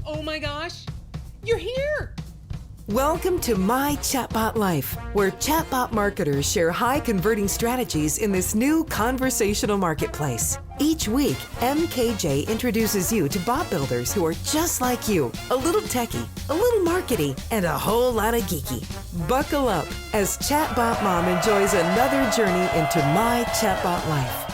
Oh my gosh, you're here. Welcome to My Chatbot Life, where chatbot marketers share high converting strategies in this new conversational marketplace. Each week, MKJ introduces you to bot builders who are just like you, a little techie, a little markety, and a whole lot of geeky. Buckle up as Chatbot Mom enjoys another journey into My Chatbot Life.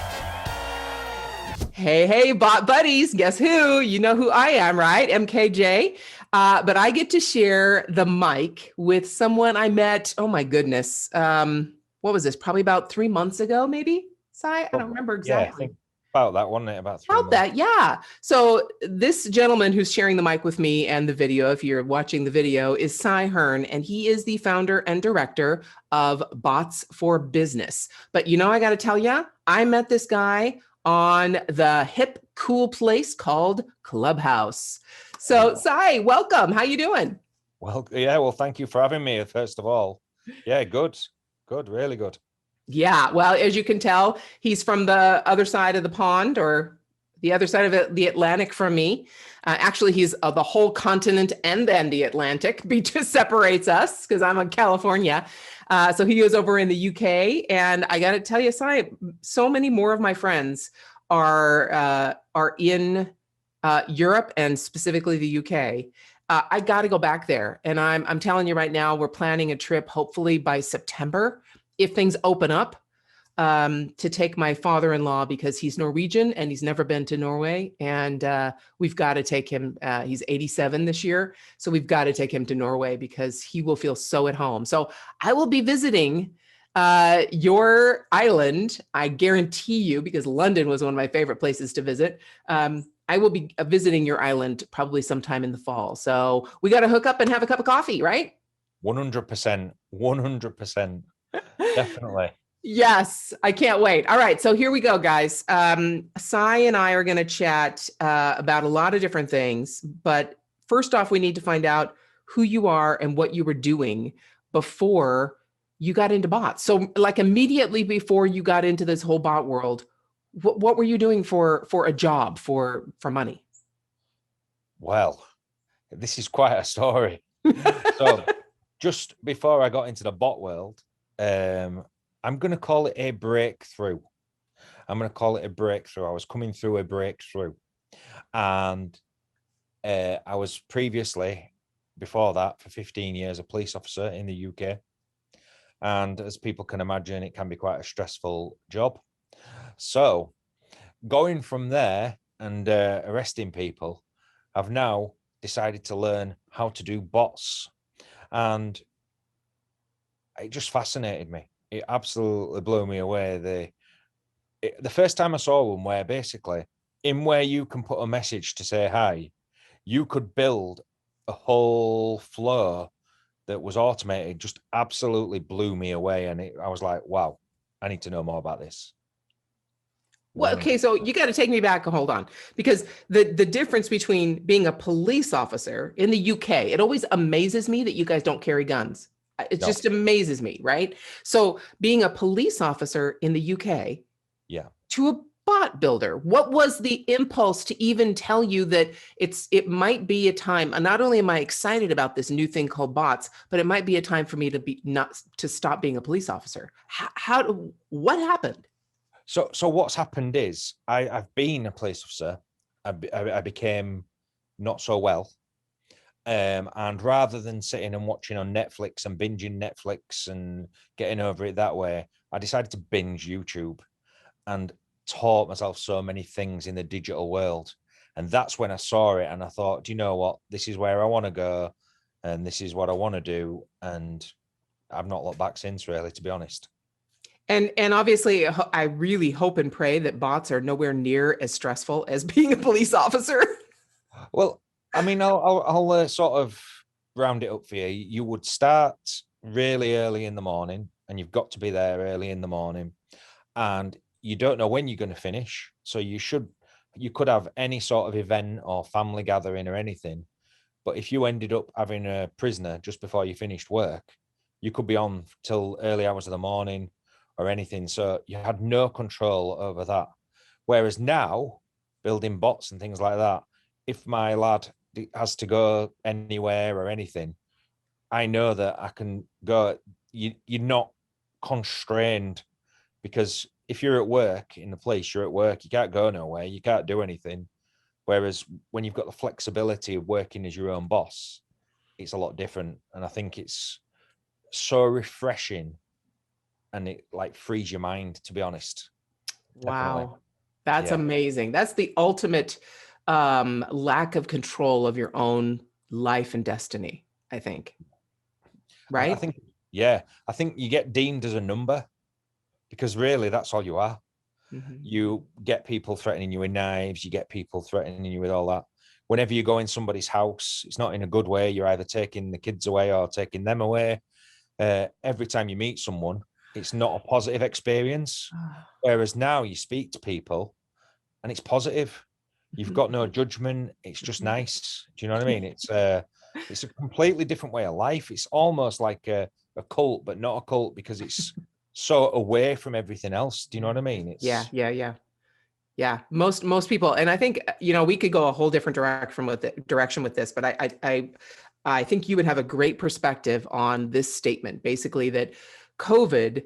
Hey, bot buddies. Guess who? You know who I am, right? MKJ. But I get to share the mic with someone I met. Oh my goodness. What was this? Probably about 3 months ago, maybe? Si? I don't remember exactly. Yeah, I think about that, wasn't it? About 3 About months. that, yeah. So this gentleman who's sharing the mic with me and the video, if you're watching the video, is Si Hearn, and he is the founder and director of Bots for Business. But you know, I got to tell you, I met this guy on the hip, cool place called Clubhouse. So, Si, welcome. How you doing? Well, yeah, well, thank you for having me, first of all. Yeah, good, really good. Yeah, well, as you can tell, he's from the other side of the pond, or the other side of the Atlantic from me. Actually, he's the whole continent and then the Atlantic just separates us because I'm in California. So he is over in the UK. And I got to tell you, Si, so many more of my friends are in Europe and specifically the UK. I got to go back there. And I'm telling you right now, we're planning a trip, hopefully by September, if things open up, to take my father-in-law, because he's Norwegian and he's never been to Norway. And we've got to take him. He's 87 this year. So we've got to take him to Norway because he will feel so at home. So I will be visiting your island. I guarantee you, because London was one of my favorite places to visit. I will be visiting your island probably sometime in the fall. So we got to hook up and have a cup of coffee, right? 100%, 100%. Definitely. Yes, I can't wait. All right, so here we go, guys. Si and I are going to chat about a lot of different things. But first off, we need to find out who you are and what you were doing before you got into bots. So like immediately before you got into this whole bot world, what were you doing for a job, for money? Well, this is quite a story. So just before I got into the bot world, I'm going to call it a breakthrough. I was coming through a breakthrough. And I was previously, before that, for 15 years, a police officer in the UK. And as people can imagine, it can be quite a stressful job. So going from there and arresting people, I've now decided to learn how to do bots. And it just fascinated me. It absolutely blew me away. The first time I saw one where basically in where you can put a message to say hi, you could build a whole flow that was automated, just absolutely blew me away. And I was like, wow, I need to know more about this. Well, okay, so you got to take me back. Hold on, because the difference between being a police officer in the UK, it always amazes me that you guys don't carry guns. It just amazes me, right? So being a police officer in the UK, yeah, to a bot builder, what was the impulse to even tell you that it might be a time? And not only am I excited about this new thing called bots, but it might be a time for me to stop being a police officer. What happened? So what's happened is I've been a police officer. I became not so well. And rather than sitting and watching on Netflix and binging Netflix and getting over it that way, I decided to binge YouTube and taught myself so many things in the digital world. And that's when I saw it and I thought, do you know what? This is where I want to go and this is what I want to do. And I've not looked back since, really, to be honest. And obviously, I really hope and pray that bots are nowhere near as stressful as being a police officer. Well, I mean, I'll sort of round it up for you. You would start really early in the morning, and you've got to be there early in the morning, and you don't know when you're going to finish. So you could have any sort of event or family gathering or anything, but if you ended up having a prisoner just before you finished work, you could be on till early hours of the morning or anything. So you had no control over that. Whereas now, building bots and things like that, if my lad has to go anywhere or anything, I know that I can go. You're not constrained, because if you're at work in the place, you're at work, you can't go nowhere, you can't do anything. Whereas when you've got the flexibility of working as your own boss, it's a lot different. And I think it's so refreshing, and it like frees your mind, to be honest. Definitely. Wow. That's Yeah. amazing. That's the ultimate lack of control of your own life and destiny, I think. Right? I think, yeah, I think you get deemed as a number, because really that's all you are. Mhm. You get people threatening you with knives, you get people threatening you with all that. Whenever you go in somebody's house, it's not in a good way. You're either taking the kids away or taking them away. Every time you meet someone, it's not a positive experience. Whereas now you speak to people and it's positive. You've got no judgment. It's just nice. Do you know what I mean? It's a completely different way of life. It's almost like a cult, but not a cult, because it's so away from everything else. Do you know what I mean? It's Yeah. Most people, and I think, we could go a whole different direction with this, but I think you would have a great perspective on this statement, basically that COVID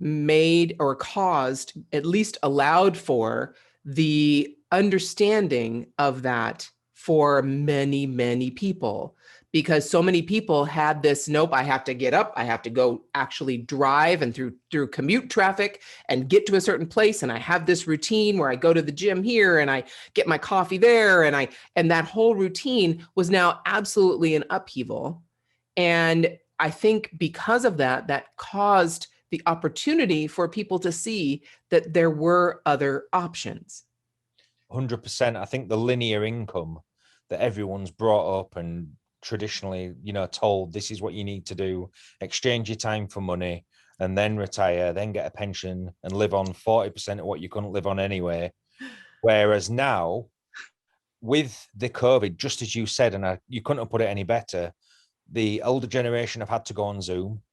made or caused, at least allowed for, the understanding of that for many, many people, because so many people had this, nope, I have to get up, I have to go actually drive and through commute traffic and get to a certain place, and I have this routine where I go to the gym here and I get my coffee there, and that whole routine was now absolutely an upheaval. And I think because of that, that caused the opportunity for people to see that there were other options. 100%. I think the linear income that everyone's brought up and traditionally, told, this is what you need to do, exchange your time for money, and then retire, then get a pension and live on 40% of what you couldn't live on anyway. Whereas now, with the COVID, just as you said, and you couldn't have put it any better, the older generation have had to go on Zoom.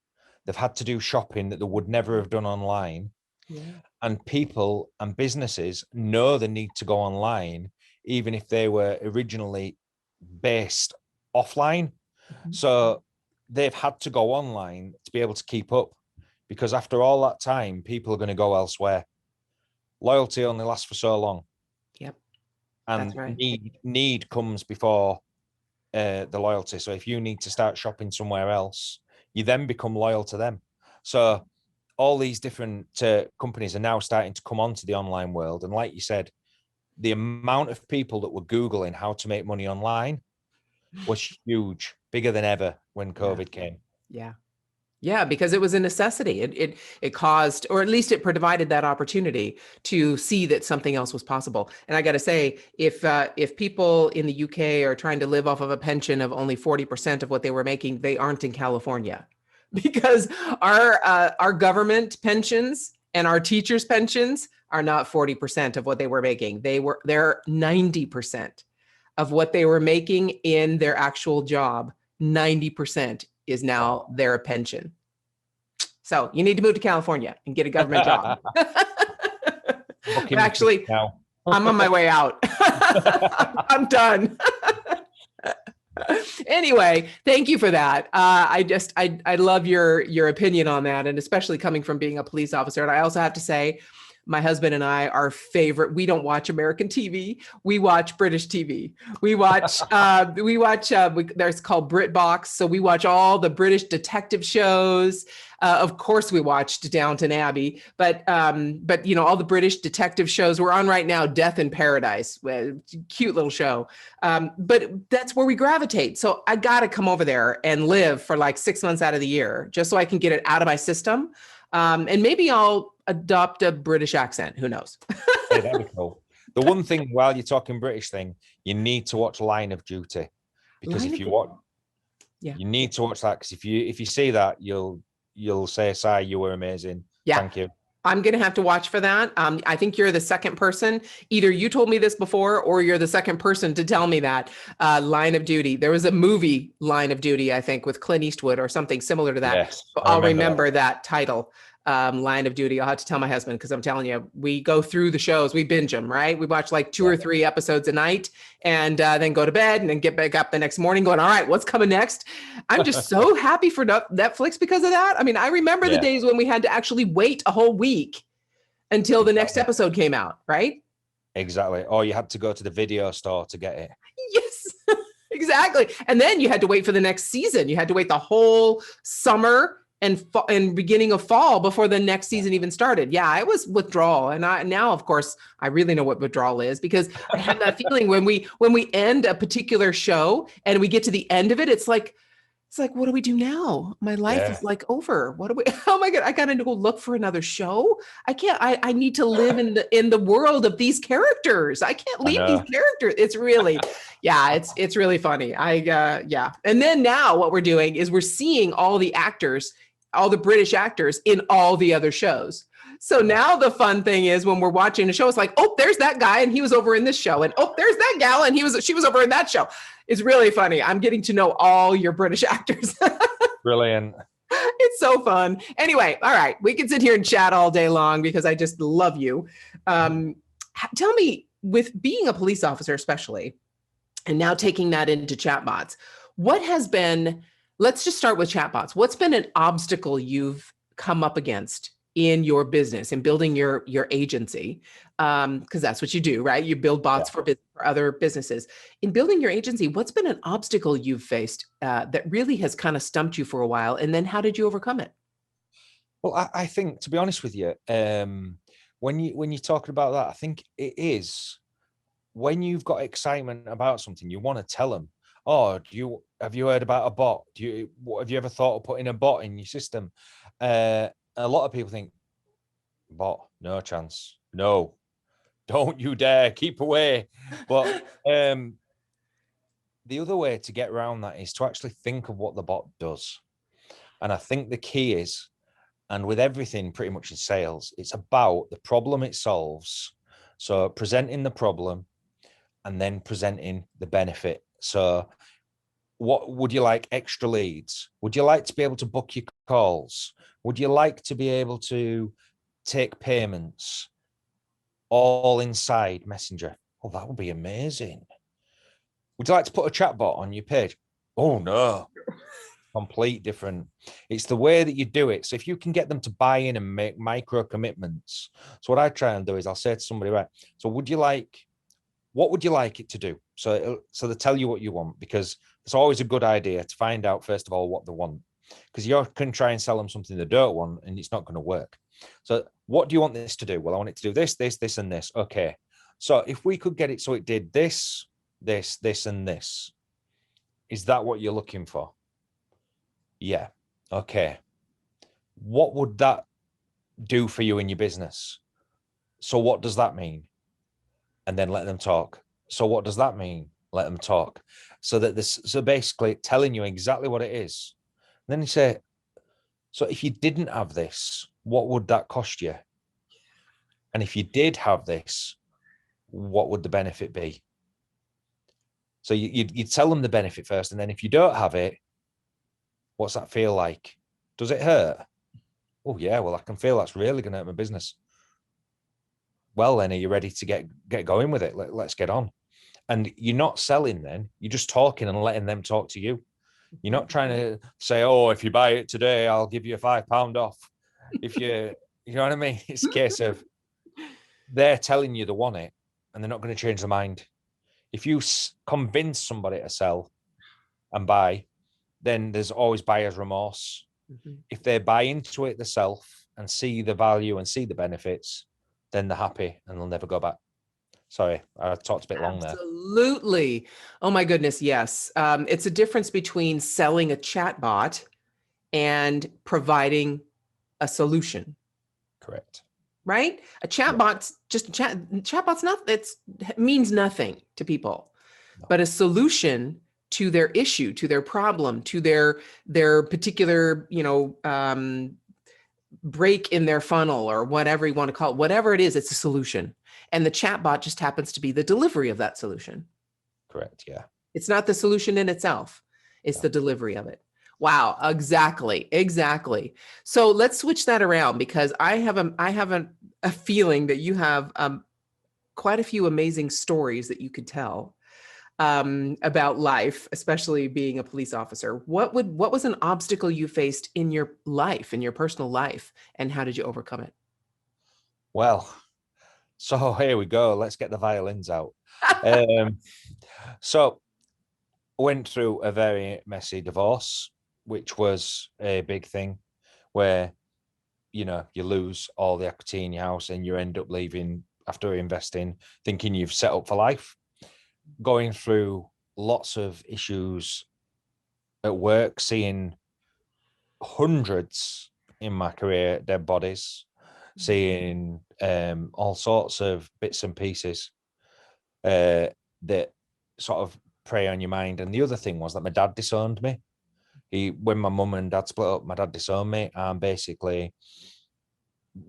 They've had to do shopping that they would never have done online. Yeah. And people and businesses know they need to go online, even if they were originally based offline. Mhm. So they've had to go online to be able to keep up, because after all that time, people are going to go elsewhere. Loyalty only lasts for so long. Yep. And That's right. need comes before the loyalty. So if you need to start shopping somewhere else, you then become loyal to them. So all these different companies are now starting to come onto the online world. And like you said, the amount of people that were Googling how to make money online was huge, bigger than ever when COVID came. Yeah. Yeah, because it was a necessity. It caused, or at least it provided that opportunity to see that something else was possible. And I got to say, if people in the UK are trying to live off of a pension of only 40% of what they were making, they aren't in California, because our government pensions and our teachers' pensions are not 40% of what they were making. They're 90% of what they were making in their actual job. 90% is now their pension. So you need to move to California and get a government job. But actually, now. I'm on my way out. I'm done. Anyway, thank you for that. I love your opinion on that, and especially coming from being a police officer. And I also have to say, my husband and I, we don't watch American TV. We watch British TV. There's called BritBox. So we watch all the British detective shows. Of course we watched Downton Abbey, but all the British detective shows we're on right now, Death in Paradise, cute little show. But that's where we gravitate. So I got to come over there and live for like 6 months out of the year, just so I can get it out of my system. And maybe I'll adopt a British accent. Who knows? Hey, that'd be cool. The one thing, while you're talking British thing, you need to watch Line of Duty, because if you watch, you need to watch that, because if you see that, you'll say, Si, you were amazing. Yeah. Thank you. I'm going to have to watch for that. I think you're the second person. Either you told me this before, or you're the second person to tell me that. Line of Duty. There was a movie, Line of Duty, I think, with Clint Eastwood or something similar to that. Yes, so I'll remember that title. Line of Duty. I'll have to tell my husband, because I'm telling you, we go through the shows, we binge them, right? We watch like 2 or 3 episodes a night, and then go to bed, and then get back up the next morning going, all right, what's coming next? I'm just so happy for Netflix because of that. I mean, I remember the days when we had to actually wait a whole week until the next episode came out, right? Exactly. Or you had to go to the video store to get it. Yes, exactly. And then you had to wait for the next season. You had to wait the whole summer and beginning of fall before the next season even started. Yeah, it was withdrawal. And now, of course, I really know what withdrawal is, because I have that feeling when we end a particular show and we get to the end of it, it's like, what do we do now? My life is like over. What do we, oh my God, I got to go look for another show. I can't, I need to live in the world of these characters. I can't leave these characters. It's really, it's really funny. And then now what we're doing is we're seeing all the actors, all the British actors in all the other shows. So now the fun thing is when we're watching a show, it's like, oh, there's that guy and he was over in this show. And oh, there's that gal and she was over in that show. It's really funny. I'm getting to know all your British actors. Brilliant. It's so fun. Anyway, all right. We can sit here and chat all day long because I just love you. Tell me, with being a police officer especially, and now taking that into chatbots, what has been, let's just start with chatbots. What's been an obstacle you've come up against in your business and building your agency? Because that's what you do, right? You build bots for other businesses. In building your agency, what's been an obstacle you've faced that really has kind of stumped you for a while? And then how did you overcome it? Well, I think, to be honest with you, when you're talking about that, I think it is when you've got excitement about something, you want to tell them, oh, have you heard about a bot? Have you ever thought of putting a bot in your system? A lot of people think, bot, no chance. No, don't you dare, keep away. But the other way to get around that is to actually think of what the bot does. And I think the key is, and with everything pretty much in sales, it's about the problem it solves. So presenting the problem and then presenting the benefit. So what would you like? Extra leads? Would you like to be able to book your calls? Would you like to be able to take payments all inside Messenger? Oh, that would be amazing. Would you like to put a chatbot on your page? Oh, no. Complete different. It's the way that you do it. So if you can get them to buy in and make micro commitments. So what I try and do is I'll say to somebody, right, so what would you like it to do? So they tell you what you want, because it's always a good idea to find out, first of all, what they want, because you can try and sell them something they don't want and it's not going to work. So what do you want this to do? Well, I want it to do this, this, this, and this. Okay. So if we could get it so it did this, this, this, and this, is that what you're looking for? Yeah. Okay. What would that do for you in your business? So what does that mean? And then let them talk. So what does that mean? Let them talk. So basically telling you exactly what it is. And then you say, so if you didn't have this, what would that cost you? And if you did have this, what would the benefit be? So you tell them the benefit first. And then if you don't have it, what's that feel like? Does it hurt? Oh yeah, well, I can feel that's really going to hurt my business. Well, then, are you ready to get going with it? Let's get on. And you're not selling then, you're just talking and letting them talk to you. You're not trying to say, oh, if you buy it today, I'll give you £5 off. If you know what I mean? It's a case of they're telling you they want it and they're not going to change their mind. If you convince somebody to sell and buy, then there's always buyer's remorse. Mm-hmm. If they buy into it themselves and see the value and see the benefits, then they're happy and they'll never go back. Sorry, I talked a bit long there. Absolutely. Oh my goodness, yes. It's a difference between selling a chatbot and providing a solution. Correct. Right? A chatbot's just a chat. Chatbot's means nothing to people, but a solution to their issue, to their problem, to their particular, break in their funnel or whatever you want to call it, whatever it is, it's a solution. And the chatbot just happens to be the delivery of that solution. Correct. Yeah. It's not the solution in itself. It's the delivery of it. Wow, exactly. So let's switch that around because I have a feeling that you have quite a few amazing stories that you could tell about life, especially being a police officer. What was an obstacle you faced in your life, in your personal life, and how did you overcome it? Well, so here we go. Let's get the violins out. Um, so I went through a very messy divorce, which was a big thing where, you lose all the equity in your house and you end up leaving after investing, thinking you've set up for life, going through lots of issues at work, seeing hundreds in my career dead bodies, seeing all sorts of bits and pieces that sort of prey on your mind. And the other thing was that my dad disowned me. When my mum and dad split up, my dad disowned me and basically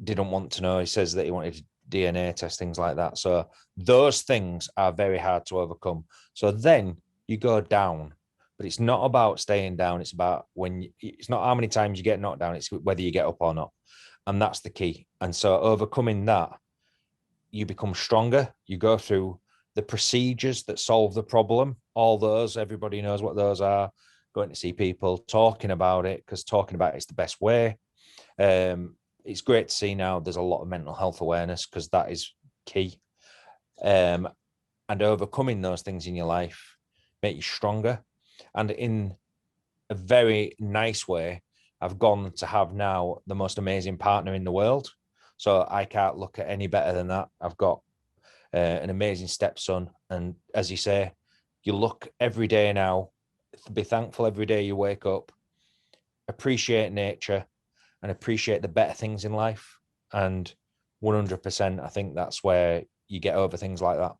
didn't want to know. He says that he wanted DNA test, things like that. So those things are very hard to overcome. So then you go down, but it's not about staying down. It's about it's not how many times you get knocked down, it's whether you get up or not. And that's the key. And so overcoming that, you become stronger. You go through the procedures that solve the problem. All those, everybody knows what those are. Going to see people, talking about it, because talking about it is the best way. It's great to see now there's a lot of mental health awareness because that is key. And overcoming those things in your life make you stronger. And in a very nice way, I've gone to have now the most amazing partner in the world. So I can't look at any better than that. I've got an amazing stepson. And as you say, you look every day now, be thankful every day you wake up, appreciate nature and appreciate the better things in life. And 100%, I think that's where you get over things like that.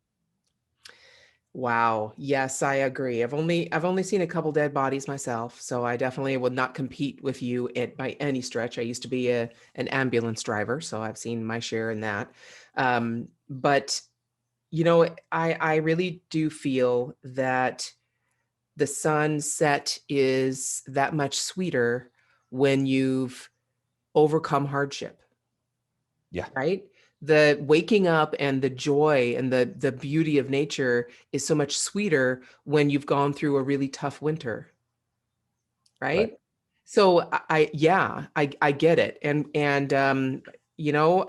Wow. Yes, I agree. I've only seen a couple dead bodies myself, so I definitely would not compete with you by any stretch. I used to be an ambulance driver, so I've seen my share in that. But I really do feel that the sunset is that much sweeter when you've overcome hardship, Yeah. right? The waking up and the joy and the beauty of nature is so much sweeter when you've gone through a really tough winter, Right. right? So yeah, I get it. And you know,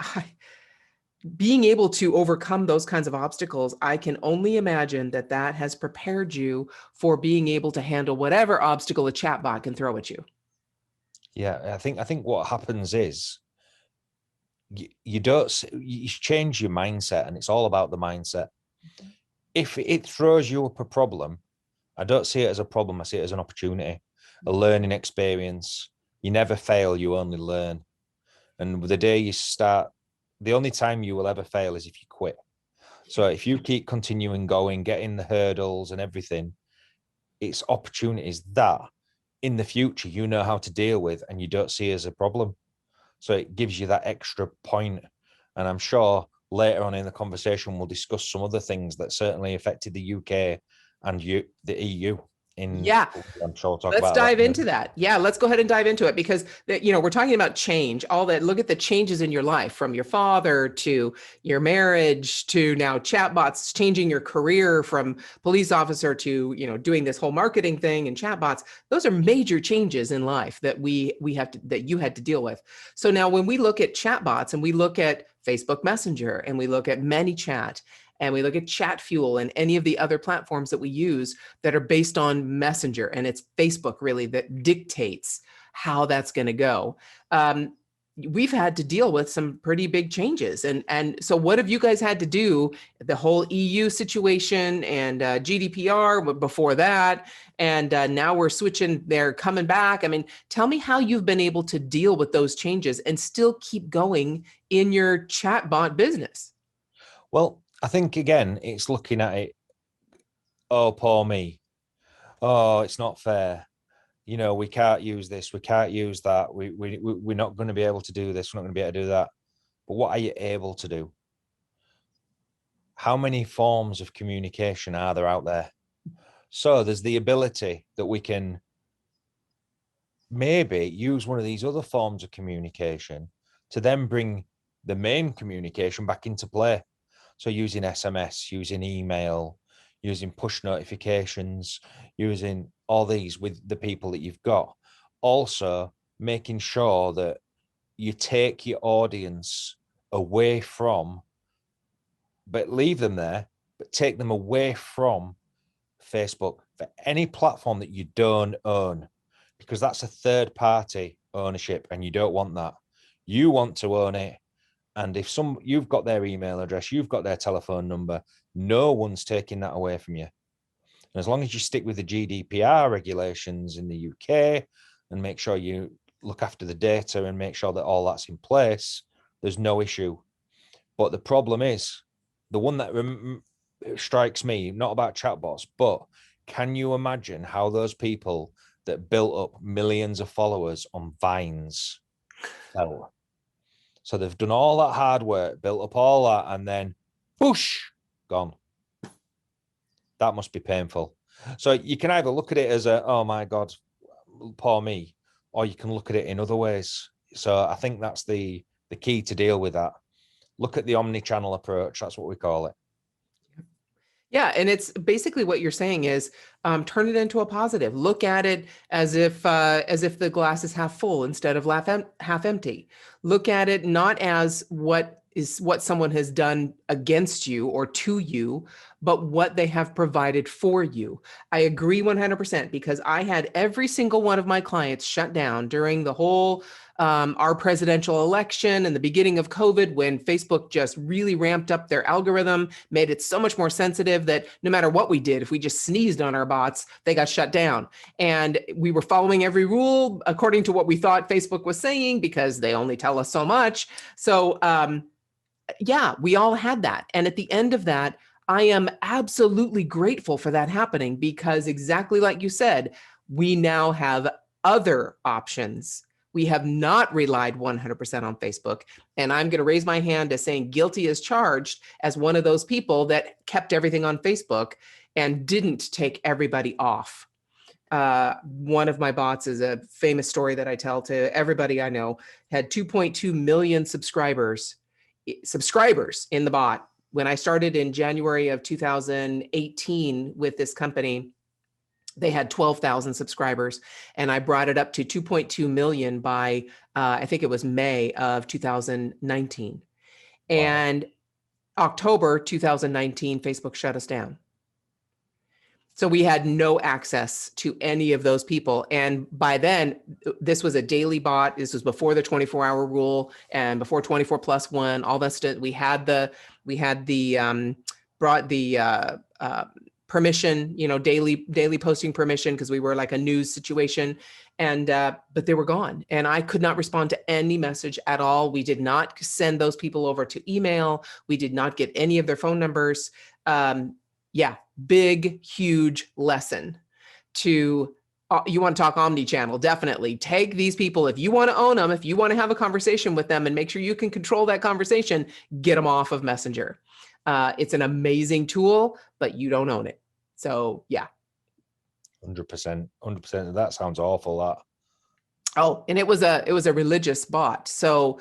being able to overcome those kinds of obstacles, I can only imagine that that has prepared you for being able to handle whatever obstacle a chatbot can throw at you. Yeah. I think what happens is you don't, you change your mindset, and it's all about the mindset. If it throws you up a problem, I don't see it as a problem. I see it as an opportunity, a learning experience. You never fail, you only learn. And the day you start, the only time you will ever fail is if you quit. So if you keep continuing going, getting the hurdles and everything, it's opportunities that in the future you know how to deal with and you don't see as a problem. So it gives you that extra point. And I'm sure later on in the conversation, we'll discuss some other things that certainly affected the UK and the EU. Yeah, I'm sure we'll talk let's about dive that. into that. Yeah, let's go ahead and dive into it because we're talking about change, all that. Look at the changes in your life from your father to your marriage to now chatbots, changing your career from police officer to, doing this whole marketing thing and chatbots. Those are major changes in life that that you had to deal with. So now when we look at chatbots and we look at Facebook Messenger and we look at ManyChat and we look at Chat Fuel and any of the other platforms that we use that are based on Messenger, and it's Facebook really that dictates how that's going to go. We've had to deal with some pretty big changes. And so what have you guys had to do? The whole EU situation and GDPR before that. And now we're switching, they're coming back. I mean, tell me how you've been able to deal with those changes and still keep going in your chatbot business. Well, I think again, it's looking at it, oh, poor me. Oh, it's not fair. We can't use this, we can't use that. We're not going to be able to do this, we're not going to be able to do that. But what are you able to do? How many forms of communication are there out there? So there's the ability that we can maybe use one of these other forms of communication to then bring the main communication back into play. So using SMS, using email, using push notifications, using all these with the people that you've got. Also, making sure that you take your audience away from, but leave them there, but take them away from Facebook for any platform that you don't own, because that's a third party ownership and you don't want that. You want to own it. And if you've got their email address, you've got their telephone number, no one's taking that away from you. And as long as you stick with the GDPR regulations in the UK and make sure you look after the data and make sure that all that's in place, there's no issue. But the problem is, the one that strikes me, not about chatbots, but can you imagine how those people that built up millions of followers on Vines felt? So they've done all that hard work, built up all that, and then whoosh, gone. That must be painful. So you can either look at it as oh my God, poor me, or you can look at it in other ways. So I think that's the key to deal with that. Look at the omni-channel approach. That's what we call it. Yeah, and it's basically what you're saying is turn it into a positive. Look at it as if the glass is half full instead of half empty. Look at it not as what someone has done against you or to you, but what they have provided for you. I agree 100% because I had every single one of my clients shut down during the whole our presidential election and the beginning of COVID, when Facebook just really ramped up their algorithm, made it so much more sensitive that no matter what we did, if we just sneezed on our bots, they got shut down. And we were following every rule according to what we thought Facebook was saying because they only tell us so much. So yeah, we all had that. And at the end of that, I am absolutely grateful for that happening because exactly like you said, we now have other options. We have not relied 100% on Facebook. And I'm going to raise my hand as saying guilty as charged as one of those people that kept everything on Facebook and didn't take everybody off. One of my bots is a famous story that I tell to everybody I know, had 2.2 million subscribers in the bot. When I started in January of 2018 with this company, they had 12,000 subscribers, and I brought it up to 2.2 million by, I think it was May of 2019. Wow. And October 2019, Facebook shut us down. So we had no access to any of those people. And by then, this was a daily bot. This was before the 24-hour rule and before 24+1, all that stuff. We had the permission, daily posting permission, because we were like a news situation. And but they were gone. And I could not respond to any message at all. We did not send those people over to email. We did not get any of their phone numbers. Yeah, big, huge lesson to, you want to talk omni-channel, definitely take these people. If you want to own them, if you want to have a conversation with them and make sure you can control that conversation, get them off of Messenger. It's an amazing tool, but you don't own it. So yeah. 100%. That sounds awful, that. Oh, and it was a religious bot. So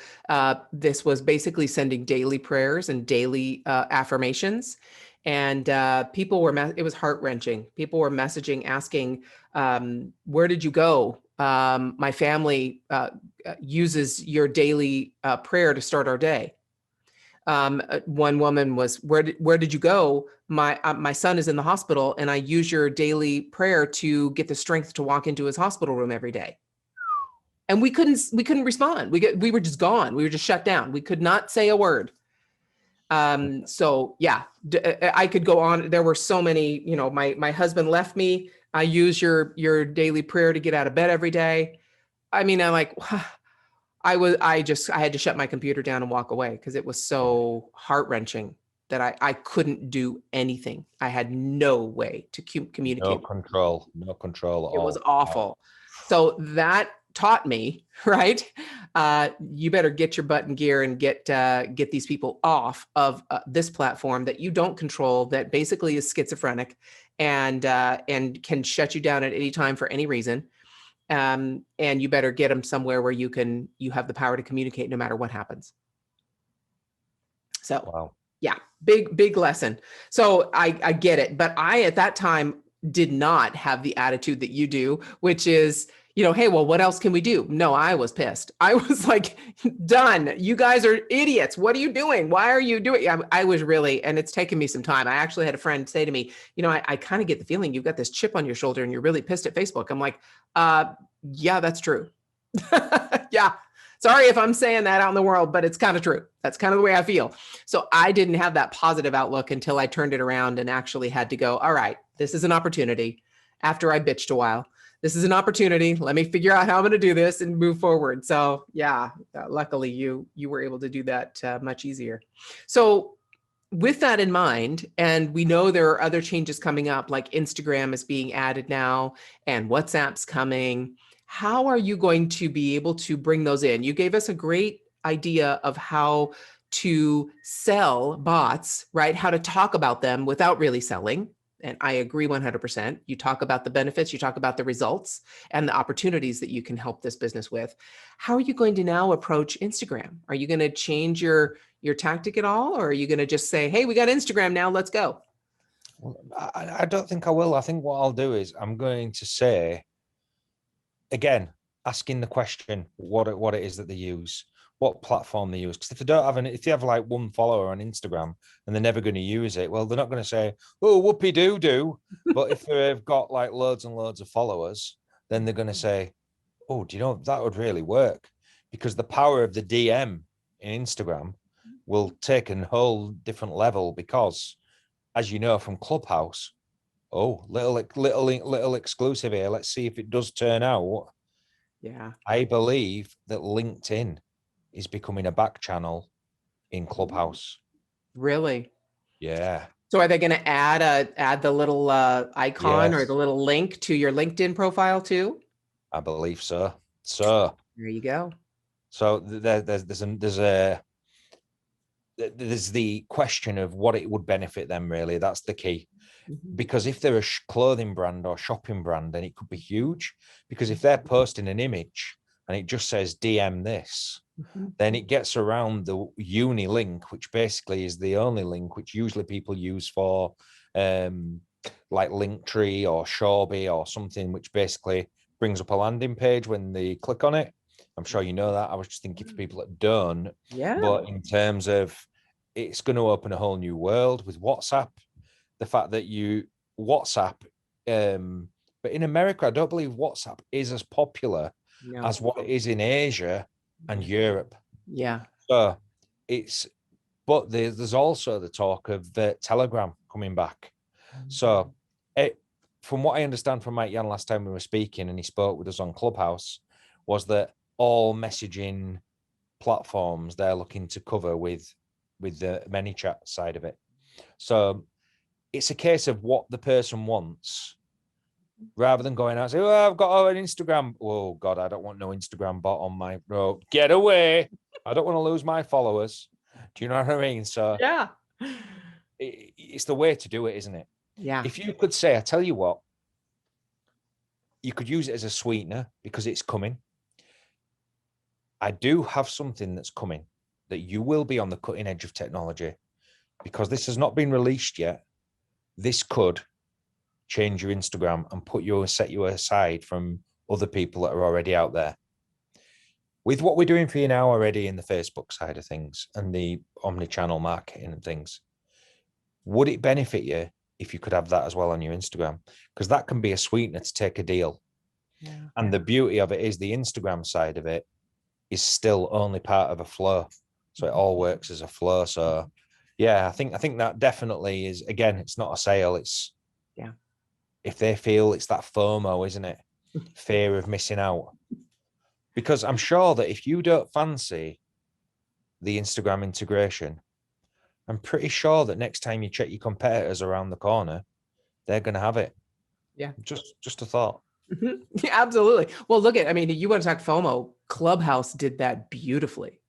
this was basically sending daily prayers and daily affirmations. And people were, it was heart-wrenching. People were messaging, asking, where did you go? My family uses your daily prayer to start our day. One woman was, where did you go? My son is in the hospital and I use your daily prayer to get the strength to walk into his hospital room every day. And we couldn't respond. We were just gone. We were just shut down. We could not say a word. So yeah, I could go on. There were so many, my husband left me. I use your daily prayer to get out of bed every day. I mean, I'm like, I had to shut my computer down and walk away because it was so heart-wrenching that I couldn't do anything. I had no way to communicate. No control at all. It was awful. So that taught me, right? You better get your butt in gear and get these people off of this platform that you don't control, that basically is schizophrenic and can shut you down at any time for any reason. And you better get them somewhere where you have the power to communicate no matter what happens. So Wow. yeah, big lesson. So I get it. But I, at that time, did not have the attitude that you do, which is, hey, well, what else can we do? No, I was pissed. I was like, done. You guys are idiots. What are you doing? Why are you doing? I was really, and it's taken me some time. I actually had a friend say to me, I kind of get the feeling you've got this chip on your shoulder and you're really pissed at Facebook. I'm like, yeah, that's true. Yeah. Sorry if I'm saying that out in the world, but it's kind of true. That's kind of the way I feel. So I didn't have that positive outlook until I turned it around and actually had to go, all right, this is an opportunity. After I bitched a while, this is an opportunity. Let me figure out how I'm going to do this and move forward. So yeah, luckily you were able to do that much easier. So with that in mind, and we know there are other changes coming up, like Instagram is being added now and WhatsApp's coming. How are you going to be able to bring those in? You gave us a great idea of how to sell bots, right? How to talk about them without really selling. And I agree 100%. You talk about the benefits, you talk about the results and the opportunities that you can help this business with. How are you going to now approach Instagram? Are you going to change your tactic at all? Or are you going to just say, hey, we got Instagram now, let's go? Well, I don't think I will. I think what I'll do is I'm going to say, again, asking the question, what it is that they use, what platform they use. Because if they don't have if they have like one follower on Instagram and they're never going to use it, well, they're not going to say, oh, whoopee doo. But if they've got like loads and loads of followers, then they're going to say, oh, do you know, that would really work? Because the power of the DM in Instagram will take a whole different level because, as you know, from Clubhouse, oh, little exclusive here. Let's see if it does turn out. Yeah. I believe that LinkedIn is becoming a back channel in Clubhouse. Really? Yeah. So are they going to add the little icon or the little link to your LinkedIn profile too? I believe so. So there you go. So there's the question of what it would benefit them, really. That's the key. Because if they're a clothing brand or shopping brand, then it could be huge. Because if they're posting an image and it just says DM this, then it gets around the uni link, which basically is the only link which usually people use for like Linktree or Shorby or something, which basically brings up a landing page when they click on it. I'm sure you know that. I was just thinking for people that don't. Yeah. But in terms of, it's going to open a whole new world with WhatsApp. The fact that WhatsApp, but in America, I don't believe WhatsApp is as popular as what it is in Asia and Europe. Yeah. So but there's also the talk of Telegram coming back. So from what I understand from Mike Yan last time we were speaking, and he spoke with us on Clubhouse, was that all messaging platforms they're looking to cover with the ManyChat side of it. So it's a case of what the person wants, rather than going out and say, oh, I've got an Instagram. Oh, God, I don't want no Instagram bot on my road. Get away. I don't want to lose my followers. Do you know what I mean? So yeah, it's the way to do it, isn't it? Yeah. If you could say, I tell you what, you could use it as a sweetener because it's coming. I do have something that's coming that you will be on the cutting edge of technology because this has not been released yet. This could change your Instagram and set you aside from other people that are already out there. With what we're doing for you now already in the Facebook side of things and the omni-channel marketing and things, would it benefit you if you could have that as well on your Instagram? Because that can be a sweetener to take a deal. Yeah. And the beauty of it is the Instagram side of it is still only part of a flow. So it all works as a flow. So yeah, I think that definitely is, again, it's not a sale. It's, if they feel, it's that FOMO, isn't it? Fear of missing out. Because I'm sure that if you don't fancy the Instagram integration, I'm pretty sure that next time you check your competitors around the corner, they're going to have it. Yeah. Just a thought. Yeah, absolutely. Well, look at, you want to talk FOMO. Clubhouse did that beautifully.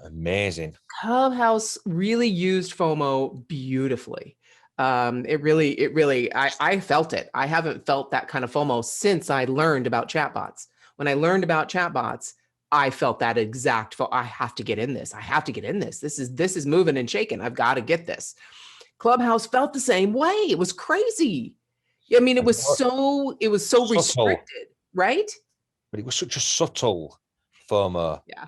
Amazing. Clubhouse really used FOMO beautifully. It really, I felt it. I haven't felt that kind of FOMO since I learned about chatbots. when I learned about chatbots, I felt that exact, I have to get in this. I have to get in this. This is moving and shaking. I've got to get this. Clubhouse felt the same way. It was crazy. I mean, it was so subtle, restricted, right? but it was such a subtle FOMO. Yeah.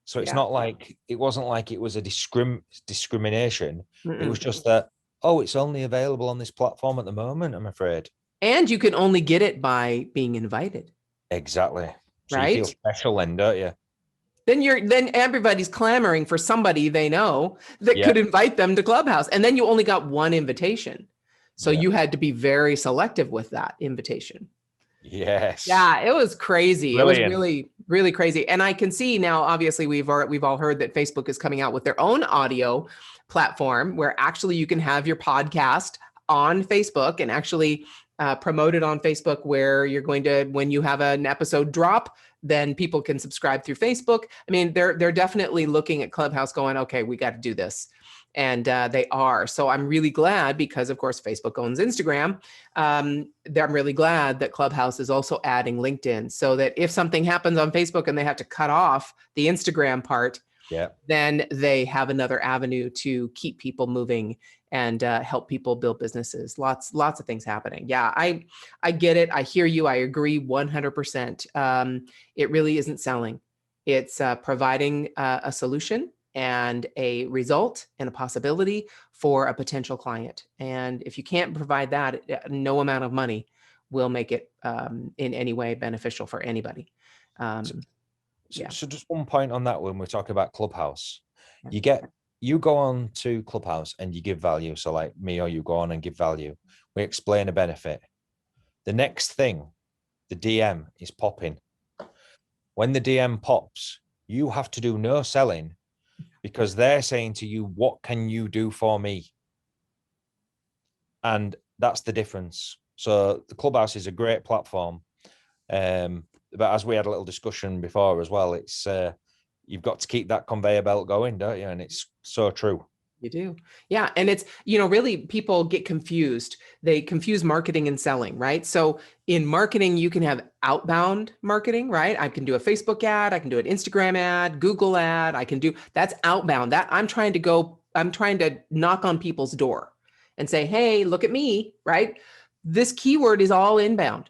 So it's not like, it wasn't like it was a discrimination. It was just that, oh, it's only available on this platform at the moment, I'm afraid. And you can only get it by being invited. Exactly. So right? you feel special then, don't you? Then everybody's clamoring for somebody they know that could invite them to Clubhouse. And then you only got one invitation. So you had to be very selective with that invitation. Yes. Yeah, it was crazy. Brilliant. It was really, really crazy. And I can see now, obviously, we've all heard that Facebook is coming out with their own audio platform where actually you can have your podcast on Facebook and actually promote it on Facebook, where you're going to, when you have an episode drop, then people can subscribe through Facebook. I mean, they're definitely looking at Clubhouse going, okay, we got to do this. And they are. So I'm really glad, because of course, Facebook owns Instagram. I'm really glad that Clubhouse is also adding LinkedIn, so that if something happens on Facebook and they have to cut off the Instagram part, then they have another avenue to keep people moving and help people build businesses. Lots of things happening. Yeah, I get it. I hear you. I agree 100%. It really isn't selling. It's providing a solution and a result and a possibility for a potential client. And if you can't provide that, no amount of money will make it in any way beneficial for anybody. So just one point on that, when we're talking about Clubhouse, you go on to Clubhouse and you give value. So like me or you go on and give value. We explain a benefit. The next thing, the DM is popping. When the DM pops, you have to do no selling, because they're saying to you, what can you do for me? And that's the difference. So the Clubhouse is a great platform. But as we had a little discussion before as well, it's you've got to keep that conveyor belt going, don't you? And it's so true. You do. Yeah. And it's, really people get confused. They confuse marketing and selling, right? So in marketing, you can have outbound marketing, right? I can do a Facebook ad, I can do an Instagram ad, Google ad, that's outbound. That I'm trying to knock on people's door and say, hey, look at me, right? This keyword is all inbound.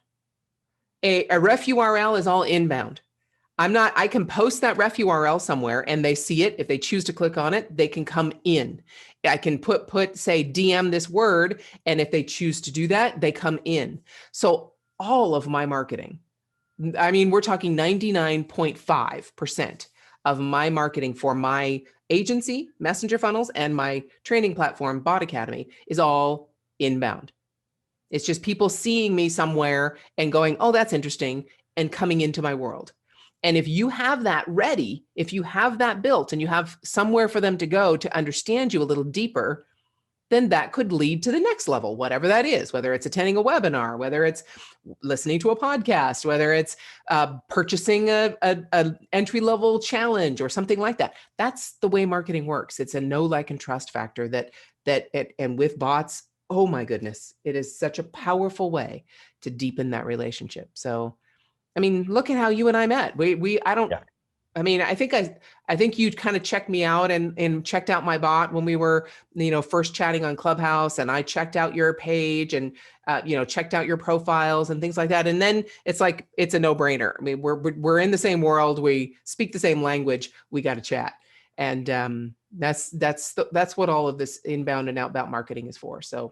A ref URL is all inbound. I can post that ref URL somewhere and they see it. If they choose to click on it, they can come in. I can say DM this word. And if they choose to do that, they come in. So all of my marketing, I mean, we're talking 99.5% of my marketing for my agency, Messenger Funnels, and my training platform, Bot Academy, is all inbound. It's just people seeing me somewhere and going, oh, that's interesting, and coming into my world. And if you have that ready, if you have that built and you have somewhere for them to go to understand you a little deeper, then that could lead to the next level, whatever that is, whether it's attending a webinar, whether it's listening to a podcast, whether it's purchasing a entry-level challenge or something like that. That's the way marketing works. It's a know, like, and trust factor and with bots, oh my goodness, it is such a powerful way to deepen that relationship. So, I mean, look at how you and I met. I mean, I think you kind of checked me out and checked out my bot when we were, first chatting on Clubhouse, and I checked out your page and, checked out your profiles and things like that. And then it's like, it's a no-brainer. I mean, we're in the same world. We speak the same language. We got to chat. And that's what all of this inbound and outbound marketing is for. So,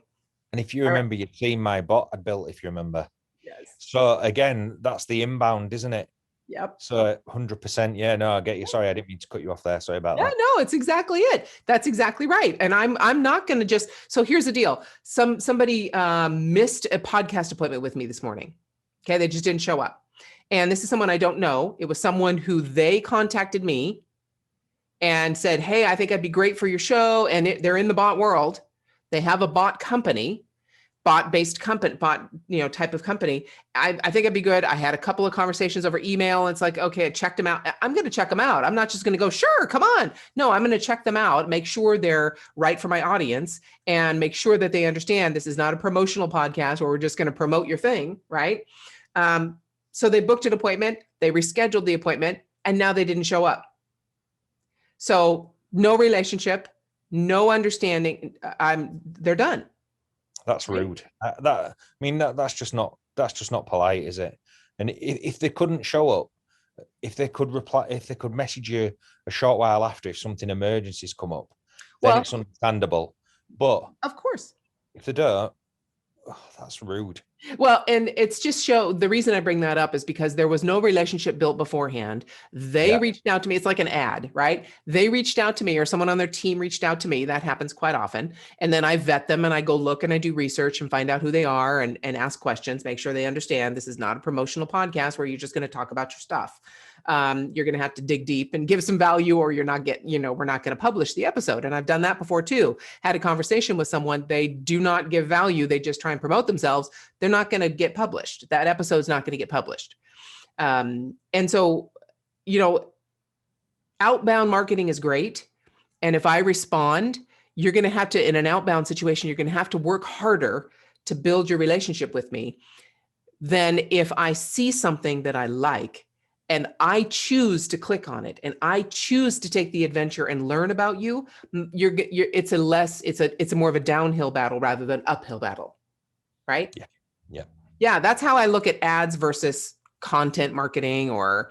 and if you remember, you'd seen my bot I built, if you remember. Yes. So again, that's the inbound, isn't it? Yep. So 100%. Yeah, no, I get you. Sorry, I didn't mean to cut you off there. Sorry about that. No, it's exactly it. That's exactly right. And I'm not going to so here's the deal. Somebody missed a podcast appointment with me this morning. Okay. They just didn't show up. And this is someone I don't know. It was someone who they contacted me and said, hey, I think I'd be great for your show. And they're in the bot world. They have a bot company, bot-based company, type of company. I think it'd be good. I had a couple of conversations over email. And it's like, okay, I checked them out. I'm going to check them out. I'm not just going to go, sure, come on. No, I'm going to check them out, make sure they're right for my audience, and make sure that they understand this is not a promotional podcast where we're just going to promote your thing, right? So they booked an appointment, they rescheduled the appointment, and now they didn't show up. So no relationship, no understanding. They're done. That's rude. That's just not polite, is it? And if they couldn't show up, if they could reply, if they could message you a short while after, if something emergencies come up, then it's understandable. But of course, if they don't, that's rude. Well, and it's just the reason I bring that up is because there was no relationship built beforehand. They reached out to me. It's like an ad, right? They reached out to me, or someone on their team reached out to me. That happens quite often. And then I vet them and I go look and I do research and find out who they are and ask questions, make sure they understand this is not a promotional podcast where you're just going to talk about your stuff. You're going to have to dig deep and give some value, or we're not going to publish the episode. And I've done that before too. Had a conversation with someone. They do not give value. They just try and promote themselves. They're not going to get published. That episode's not going to get published. And so, outbound marketing is great. And if I respond, you're going to have to, in an outbound situation, you're going to have to work harder to build your relationship with me than if I see something that I like and I choose to click on it and I choose to take the adventure and learn about you. It's a more of a downhill battle rather than uphill battle, right? Yeah. That's how I look at ads versus content marketing, or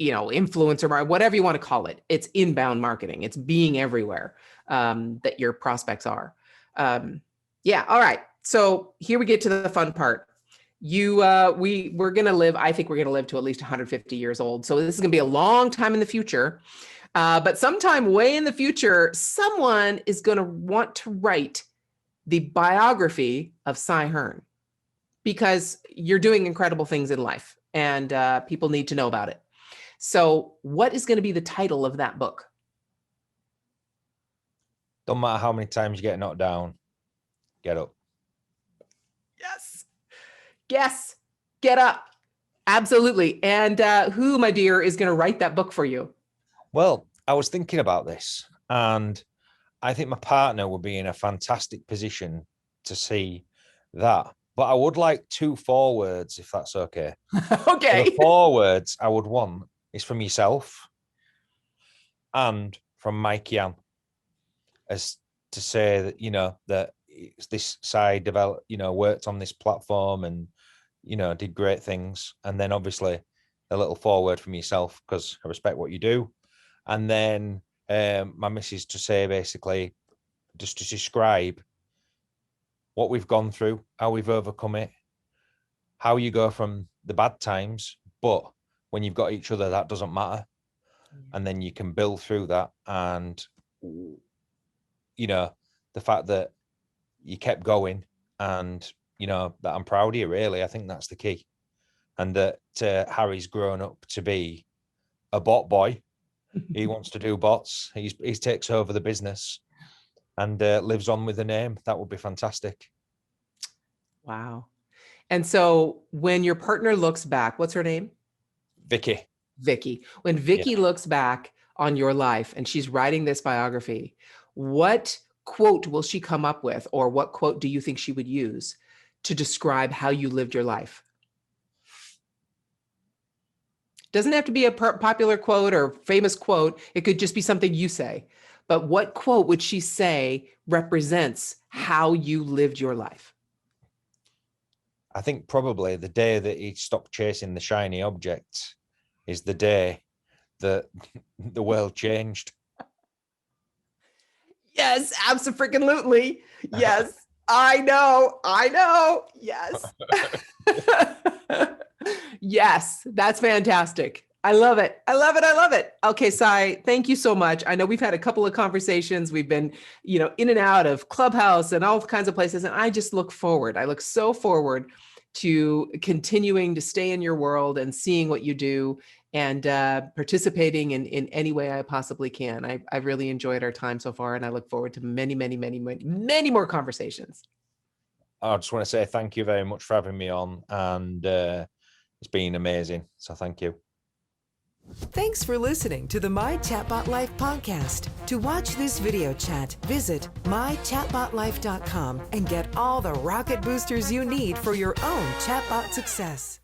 influencer, whatever you want to call it. It's inbound marketing. It's being everywhere that your prospects are. All right. So here we get to the fun part. We're going to live, I think we're going to live to at least 150 years old. So this is going to be a long time in the future. But sometime way in the future, someone is going to want to write the biography of Si Hearn, because you're doing incredible things in life and people need to know about it. So what is going to be the title of that book? Don't matter how many times you get knocked down, get up. Yes. Get up. Absolutely. And who, my dear, is going to write that book for you? Well, I was thinking about this, and I think my partner would be in a fantastic position to see that. But I would like 2 forewords, if that's okay. Okay. So the forewords I would want is from yourself and from Mike Yan, as to say that, that this side developed, worked on this platform and, did great things. And then obviously a little forward from yourself, because I respect what you do. And then my missus to say, basically, just to describe what we've gone through, how we've overcome it, how you go from the bad times, but when you've got each other, that doesn't matter. And then you can build through that. And, the fact that you kept going, and, that I'm proud of you, really. I think that's the key. And that Harry's grown up to be a bot boy. He wants to do bots. He takes over the business and lives on with the name. That would be fantastic. Wow. And so when your partner looks back, what's her name? Vicky. When Vicky looks back on your life and she's writing this biography, what quote will she come up with, or what quote do you think she would use to describe how you lived your life? Doesn't have to be a popular quote or famous quote. It could just be something you say. But what quote would she say represents how you lived your life? I think probably the day that he stopped chasing the shiny objects is the day that the world changed. Yes, absolutely. Yes, I know. Yes. Yes, that's fantastic. I love it. Okay, Si, thank you so much. I know we've had a couple of conversations. We've been, in and out of Clubhouse and all kinds of places. And I just look so forward to continuing to stay in your world and seeing what you do and participating in any way I possibly can. I've really enjoyed our time so far, and I look forward to many, many, many, many, many more conversations. I just want to say thank you very much for having me on, and it's been amazing. So thank you. Thanks for listening to the My Chatbot Life podcast. To watch this video chat, visit mychatbotlife.com and get all the rocket boosters you need for your own chatbot success.